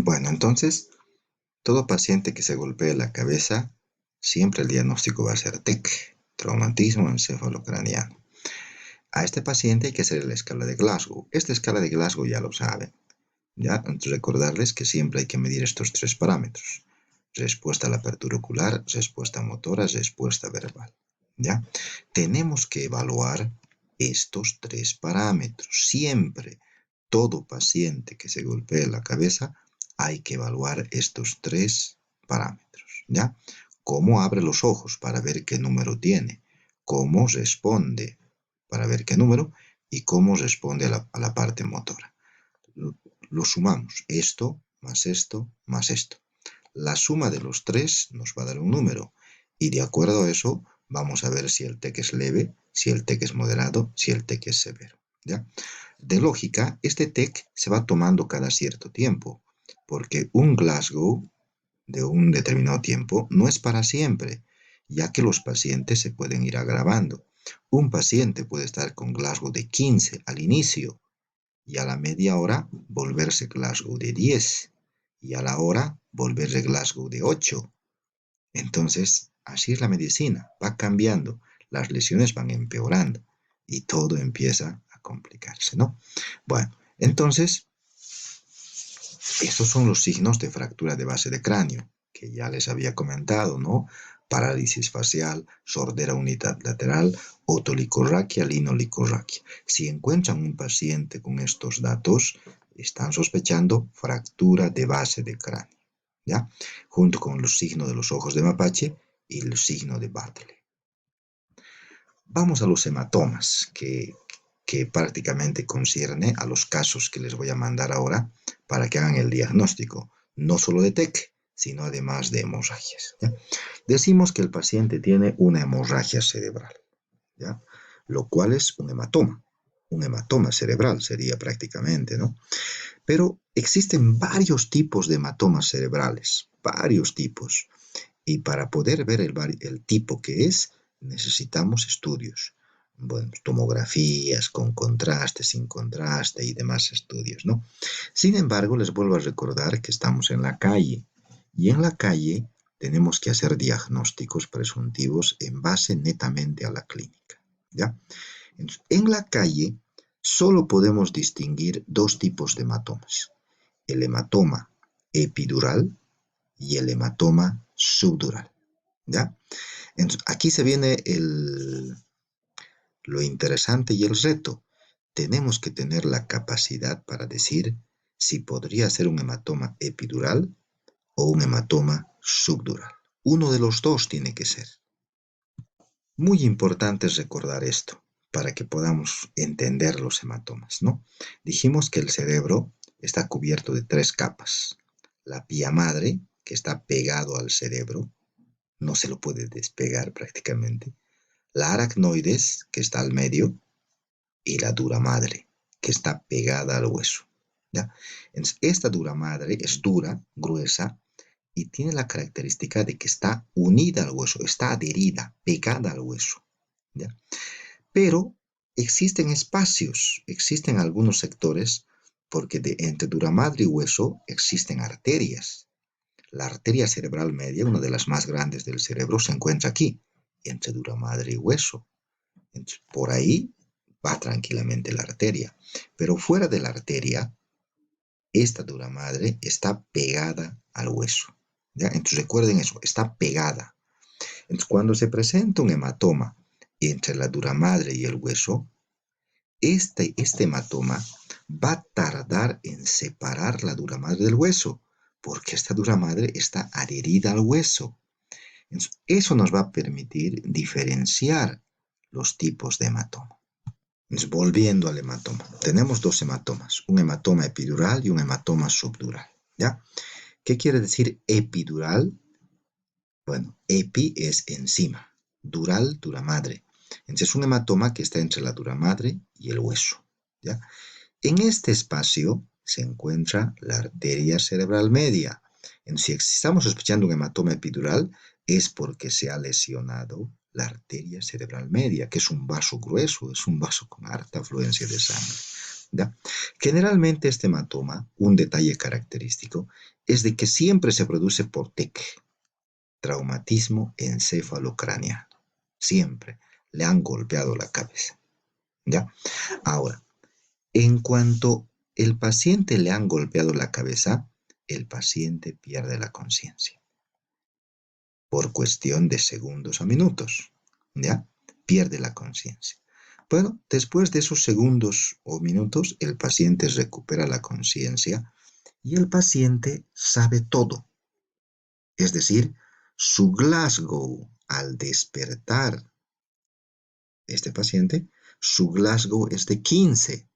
Bueno, entonces, todo paciente que se golpee la cabeza, siempre el diagnóstico va a ser TEC, traumatismo encefalocraniano. A este paciente hay que hacer la escala de Glasgow. Esta escala de Glasgow ya lo saben. ¿Ya? Entonces, recordarles que siempre hay que medir estos tres parámetros. Respuesta a la apertura ocular, respuesta motora, respuesta verbal. ¿Ya? Tenemos que evaluar estos tres parámetros. Siempre, todo paciente que se golpee la cabeza, hay que evaluar estos tres parámetros. ¿Ya? Cómo abre los ojos para ver qué número tiene, cómo responde para ver qué número y cómo responde a la parte motora. Lo sumamos, esto más esto más esto. La suma de los tres nos va a dar un número y de acuerdo a eso vamos a ver si el TEC es leve, si el TEC es moderado, si el TEC es severo. ¿Ya? De lógica, este TEC se va tomando cada cierto tiempo, porque un Glasgow de un determinado tiempo no es para siempre, ya que los pacientes se pueden ir agravando. Un paciente puede estar con Glasgow de 15 al inicio y a la media hora volverse Glasgow de 10 y a la hora volverse Glasgow de 8. Entonces, así es la medicina, va cambiando, las lesiones van empeorando y todo empieza a complicarse, ¿no? Bueno, entonces, estos son los signos de fractura de base de cráneo, que ya les había comentado, ¿no? Parálisis facial, sordera unilateral, otolicorraquia, linolicorraquia. Si encuentran un paciente con estos datos, están sospechando fractura de base de cráneo, ¿ya? Junto con los signos de los ojos de mapache y el signo de Bartley. Vamos a los hematomas, que prácticamente concierne a los casos que les voy a mandar ahora para que hagan el diagnóstico, no solo de TEC, sino además de hemorragias. ¿Ya? Decimos que el paciente tiene una hemorragia cerebral, ¿ya? Lo cual es un hematoma cerebral sería prácticamente, ¿no? Pero existen varios tipos de hematomas cerebrales, varios tipos, y para poder ver el tipo que es, necesitamos estudios. Bueno, tomografías con contraste, sin contraste y demás estudios, ¿no? Sin embargo, les vuelvo a recordar que estamos en la calle y en la calle tenemos que hacer diagnósticos presuntivos en base netamente a la clínica, ¿ya? Entonces, en la calle solo podemos distinguir dos tipos de hematomas: el hematoma epidural y el hematoma subdural, ¿ya? Entonces, aquí se viene lo interesante y el reto. Tenemos que tener la capacidad para decir si podría ser un hematoma epidural o un hematoma subdural. Uno de los dos tiene que ser. Muy importante es recordar esto para que podamos entender los hematomas, ¿no? Dijimos que el cerebro está cubierto de tres capas. La pía madre, que está pegado al cerebro, no se lo puede despegar prácticamente. La aracnoides, que está al medio, y la dura madre, que está pegada al hueso, ¿ya? Entonces, esta dura madre es dura, gruesa, y tiene la característica de que está unida al hueso, está adherida, pegada al hueso, ¿ya? Pero existen espacios, existen algunos sectores, porque entre dura madre y hueso existen arterias. La arteria cerebral media, una de las más grandes del cerebro, se encuentra aquí, entre dura madre y hueso. Entonces, por ahí va tranquilamente la arteria. Pero fuera de la arteria, esta dura madre está pegada al hueso, ¿ya? Entonces recuerden eso, está pegada. Entonces, cuando se presenta un hematoma entre la dura madre y el hueso, este hematoma va a tardar en separar la dura madre del hueso, porque esta dura madre está adherida al hueso. Entonces, eso nos va a permitir diferenciar los tipos de hematoma. Entonces, volviendo al hematoma, tenemos dos hematomas, un hematoma epidural y un hematoma subdural, ¿ya? ¿Qué quiere decir epidural? Bueno, epi es encima, dural, dura madre. Entonces es un hematoma que está entre la dura madre y el hueso, ¿ya? En este espacio se encuentra la arteria cerebral media. Entonces, si estamos sospechando un hematoma epidural, es porque se ha lesionado la arteria cerebral media, que es un vaso grueso, es un vaso con harta afluencia de sangre. ¿Ya? Generalmente este hematoma, un detalle característico, es de que siempre se produce por TEC, traumatismo encefalocraneano. Siempre le han golpeado la cabeza. ¿Ya? Ahora, en cuanto el paciente le han golpeado la cabeza, el paciente pierde la conciencia por cuestión de segundos o minutos. ¿Ya? Pierde la conciencia. Bueno, después de esos segundos o minutos, el paciente recupera la conciencia y el paciente sabe todo. Es decir, su Glasgow al despertar de este paciente, su Glasgow es de 15.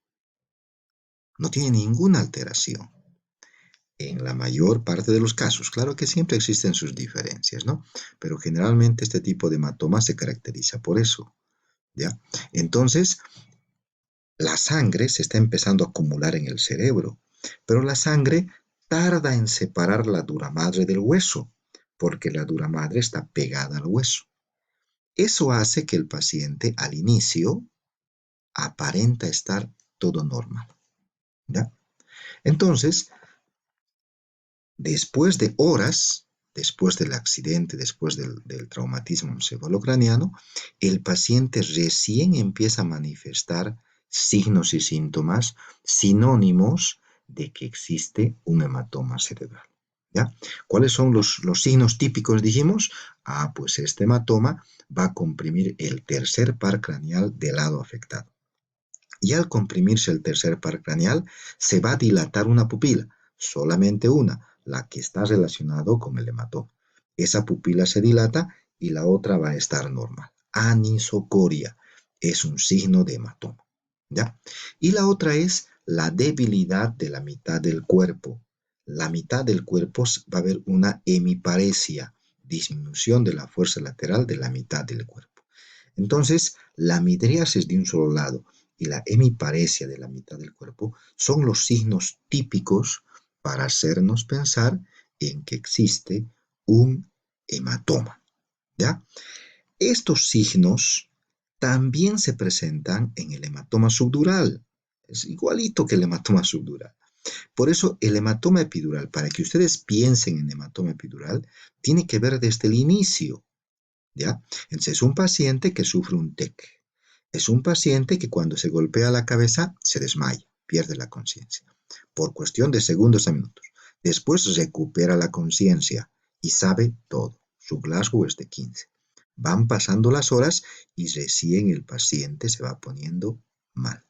No tiene ninguna alteración. En la mayor parte de los casos, claro que siempre existen sus diferencias, ¿no? Pero generalmente este tipo de hematoma se caracteriza por eso, ¿ya? Entonces, la sangre se está empezando a acumular en el cerebro, pero la sangre tarda en separar la dura madre del hueso, porque la dura madre está pegada al hueso. Eso hace que el paciente al inicio aparenta estar todo normal, ¿ya? Entonces, después de horas, después del accidente, después del traumatismo encefalocraniano, el paciente recién empieza a manifestar signos y síntomas sinónimos de que existe un hematoma cerebral. ¿Ya? ¿Cuáles son los signos típicos, dijimos? Pues este hematoma va a comprimir el tercer par craneal del lado afectado. Y al comprimirse el tercer par craneal, se va a dilatar una pupila, solamente una, la que está relacionada con el hematoma. Esa pupila se dilata y la otra va a estar normal. Anisocoria es un signo de hematoma, ¿ya? Y la otra es la debilidad de la mitad del cuerpo. La mitad del cuerpo va a haber una hemiparesia, disminución de la fuerza lateral de la mitad del cuerpo. Entonces, la midriasis de un solo lado y la hemiparesia de la mitad del cuerpo son los signos típicos para hacernos pensar en que existe un hematoma, ¿ya? Estos signos también se presentan en el hematoma subdural. Es igualito que el hematoma subdural. Por eso el hematoma epidural, para que ustedes piensen en hematoma epidural, tiene que ver desde el inicio, ¿ya? Entonces es un paciente que sufre un TEC. Es un paciente que cuando se golpea la cabeza se desmaya, pierde la conciencia, por cuestión de segundos a minutos. Después recupera la conciencia y sabe todo. Su Glasgow es de 15. Van pasando las horas y recién el paciente se va poniendo mal.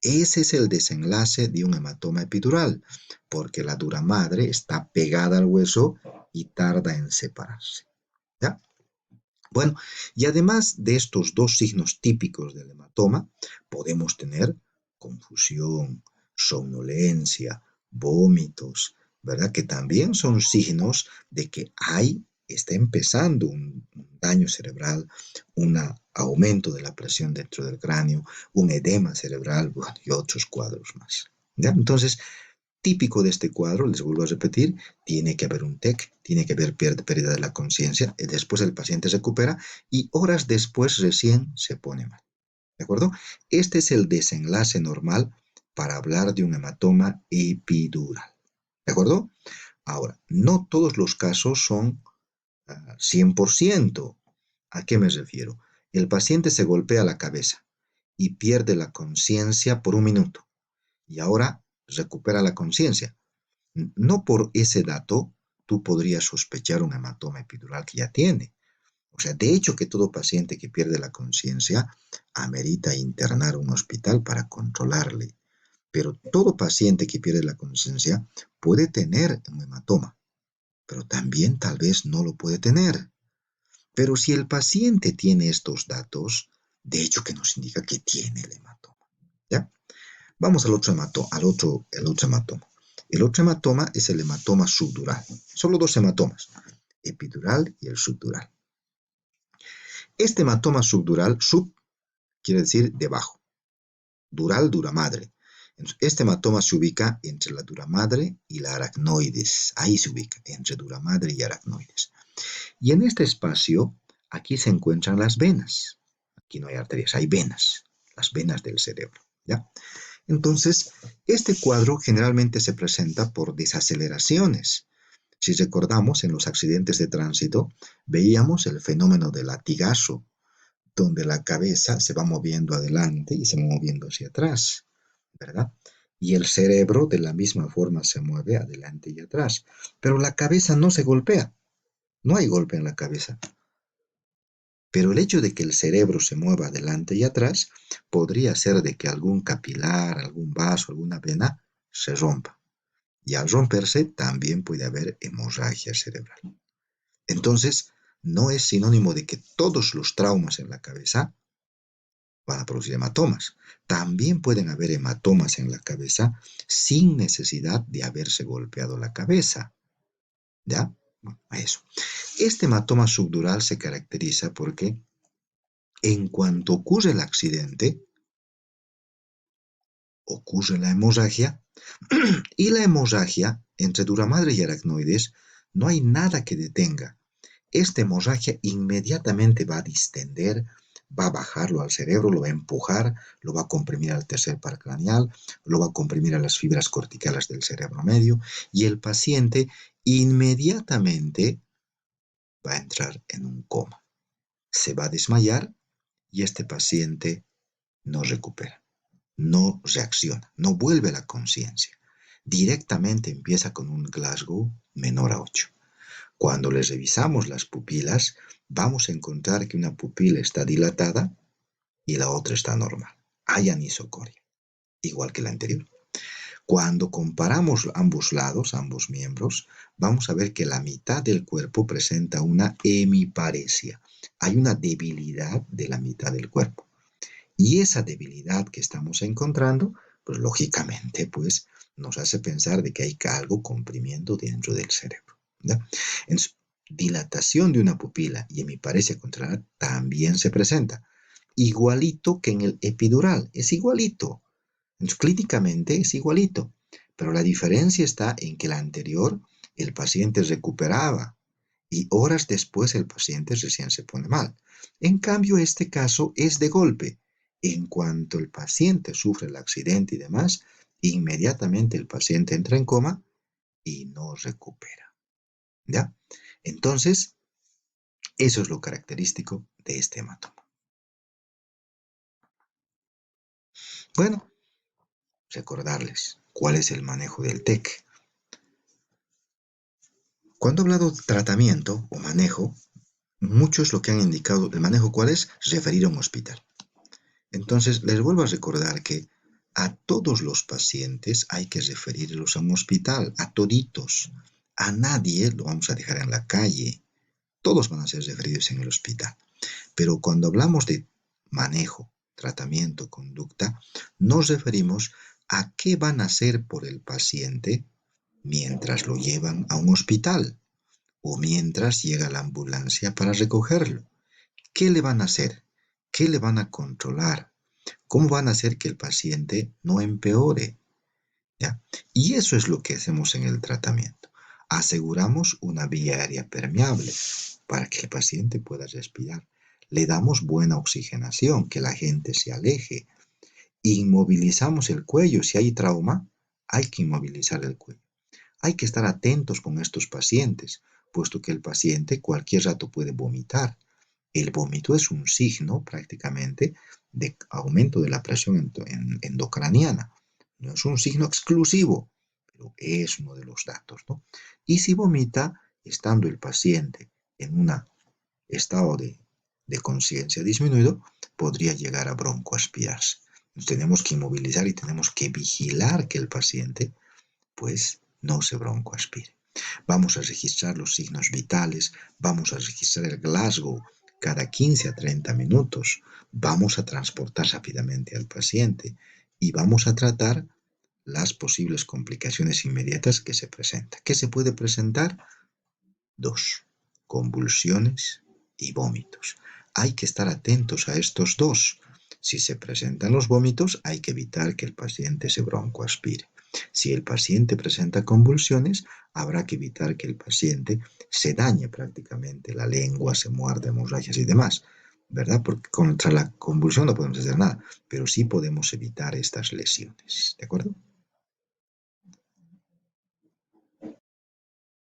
Ese es el desenlace de un hematoma epidural, porque la dura madre está pegada al hueso y tarda en separarse. ¿Ya? Bueno, y además de estos dos signos típicos del hematoma, podemos tener confusión, somnolencia, vómitos, ¿verdad? Que también son signos de que está empezando un daño cerebral, un aumento de la presión dentro del cráneo, un edema cerebral, bueno, y otros cuadros más. ¿Ya? Entonces, típico de este cuadro, les vuelvo a repetir, tiene que haber un TEC, tiene que haber pérdida de la conciencia, después el paciente se recupera y horas después recién se pone mal. ¿De acuerdo? Este es el desenlace normal para hablar de un hematoma epidural. ¿De acuerdo? Ahora, no todos los casos son 100%. ¿A qué me refiero? El paciente se golpea la cabeza y pierde la conciencia por un minuto y ahora recupera la conciencia. No por ese dato tú podrías sospechar un hematoma epidural que ya tiene. O sea, de hecho que todo paciente que pierde la conciencia amerita internar a un hospital para controlarle. Pero todo paciente que pierde la conciencia puede tener un hematoma, pero también tal vez no lo puede tener. Pero si el paciente tiene estos datos, de hecho que nos indica que tiene el hematoma. ¿Ya? Vamos al otro hematoma, el otro hematoma. El otro hematoma es el hematoma subdural. Solo dos hematomas, epidural y el subdural. Este hematoma subdural, sub quiere decir debajo, dural, dura madre. Este hematoma se ubica entre la dura madre y la aracnoides. Ahí se ubica, entre dura madre y aracnoides. Y en este espacio, aquí se encuentran las venas. Aquí no hay arterias, hay venas, las venas del cerebro. ¿Ya? Entonces, este cuadro generalmente se presenta por desaceleraciones. Si recordamos, en los accidentes de tránsito, veíamos el fenómeno del latigazo, donde la cabeza se va moviendo adelante y se va moviendo hacia atrás, ¿verdad? Y el cerebro de la misma forma se mueve adelante y atrás. Pero la cabeza no se golpea, no hay golpe en la cabeza. Pero el hecho de que el cerebro se mueva adelante y atrás podría ser de que algún capilar, algún vaso, alguna vena se rompa. Y al romperse también puede haber hemorragia cerebral. Entonces, no es sinónimo de que todos los traumas en la cabeza van a producir hematomas. También pueden haber hematomas en la cabeza sin necesidad de haberse golpeado la cabeza. ¿Ya? Bueno, eso. Este hematoma subdural se caracteriza porque en cuanto ocurre el accidente, ocurre la hemorragia y la hemorragia entre duramadre y aracnoides no hay nada que detenga. Esta hemorragia inmediatamente va a distender, va a bajarlo al cerebro, lo va a empujar, lo va a comprimir al tercer par craneal, lo va a comprimir a las fibras corticales del cerebro medio y el paciente inmediatamente va a entrar en un coma. Se va a desmayar y este paciente no recupera, no reacciona, no vuelve a la conciencia. Directamente empieza con un Glasgow menor a 8. Cuando les revisamos las pupilas, vamos a encontrar que una pupila está dilatada y la otra está normal. Hay anisocoria, igual que la anterior. Cuando comparamos ambos lados, ambos miembros, vamos a ver que la mitad del cuerpo presenta una hemiparesia. Hay una debilidad de la mitad del cuerpo. Y esa debilidad que estamos encontrando, pues lógicamente, pues nos hace pensar de que hay algo comprimiendo dentro del cerebro. ¿Ya? Entonces, dilatación de una pupila y hemiparesia contralateral también se presenta. Igualito que en el epidural, es igualito. Entonces, clínicamente es igualito. Pero la diferencia está en que la anterior, el paciente recuperaba y horas después el paciente recién se pone mal. En cambio, este caso es de golpe. En cuanto el paciente sufre el accidente y demás, inmediatamente el paciente entra en coma y no recupera. ¿Ya? Entonces, eso es lo característico de este hematoma. Bueno, recordarles cuál es el manejo del TEC. Cuando he hablado de tratamiento o manejo, muchos lo que han indicado, el manejo cuál es, referir a un hospital. Entonces, les vuelvo a recordar que a todos los pacientes hay que referirlos a un hospital, a toditos. A nadie lo vamos a dejar en la calle. Todos van a ser referidos en el hospital. Pero cuando hablamos de manejo, tratamiento, conducta, nos referimos a qué van a hacer por el paciente mientras lo llevan a un hospital o mientras llega la ambulancia para recogerlo. ¿Qué le van a hacer? ¿Qué le van a controlar? ¿Cómo van a hacer que el paciente no empeore? ¿Ya? Y eso es lo que hacemos en el tratamiento. Aseguramos una vía aérea permeable para que el paciente pueda respirar. Le damos buena oxigenación, que la gente se aleje. Inmovilizamos el cuello. Si hay trauma, hay que inmovilizar el cuello. Hay que estar atentos con estos pacientes, puesto que el paciente cualquier rato puede vomitar. El vómito es un signo prácticamente de aumento de la presión endocraniana. No es un signo exclusivo, pero es uno de los datos, ¿no? Y si vomita, estando el paciente en un estado de conciencia disminuido, podría llegar a broncoaspirarse. Nos tenemos que inmovilizar y tenemos que vigilar que el paciente, pues, no se broncoaspire. Vamos a registrar los signos vitales, vamos a registrar el Glasgow cada 15 a 30 minutos, vamos a transportar rápidamente al paciente y vamos a tratar las posibles complicaciones inmediatas que se presentan. ¿Qué se puede presentar? 2. Convulsiones y vómitos. Hay que estar atentos a estos dos. Si se presentan los vómitos, hay que evitar que el paciente se broncoaspire. Si el paciente presenta convulsiones, habrá que evitar que el paciente se dañe prácticamente la lengua, se muerda, hemorragias y demás. ¿verdad? Porque contra la convulsión no podemos hacer nada, pero sí podemos evitar estas lesiones, ¿de acuerdo?